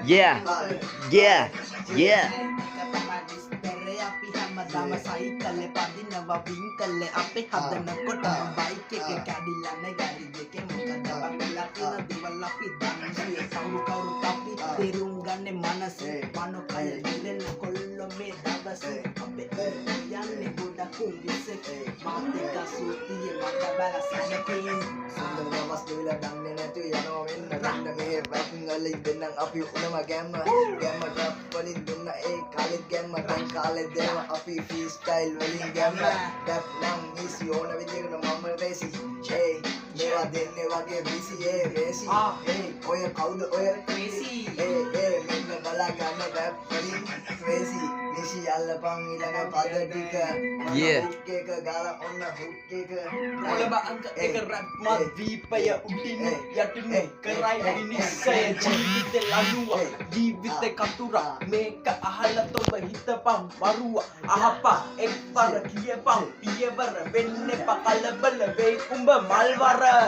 Yeah, yeah, yeah. අපි හැමදාම සයිකල්ලේ පදිනවා වින්කල්ලේ අපේ හදනකොටම බයික් එක කැඩිලා නේ ගාඩි දෙකේ මොකද බංගලා කියන දේවල් අපි දන්නේ කවුරුත් අපි තේරුම් ගන්නේ මනසේ මනෝකය දිලෙන කොල්ල මේ දවසේ අපේ යන්නේ ගොඩක් උන්සෙකේ මාතේක සූතියේ මට බැලසනකින් සුන්දර දවස් දෙවිලා දන්නේ නැතුව යනවා වෙන්න රන්න මේ රැපින් වල ඉඳන් අපි උනම ගැම්ම රැප් වලින් දුන්න ඒ කාලෙත් ගැම්ම දැන් කාලෙත් දෙනවා අපි ෆ්‍රී ස්ටයිල් වලින් ගැම්ම රැප් නම් ඉසි ඕන විදිහකට මම රේසි ඒ මේවා දෙන්නේ වගේ බිසි ඒ රේසි ඒ ඔය කවුද ඔය ක්‍රේසි ඒ මෙන්න බලා ගන්න රැප් වලින් ක්‍රේසි නිසි අල්ලපන් ඊළඟ පද ටික Yeah. හුක් එක ගාලා ඔන්න හුක් එක ඔලබ අංක එක රැප් මා දීපය උඩින් යටින් කරයි විනිශ්චය ජීවිතේ ලනුව ජීවිතේ කතුරා මේක අහලා තොබ හිතපන් වරුව අහපන් එක්වර කියපන් පියවර වෙන්නේ පකලබල වෙයි උඹ මල්වර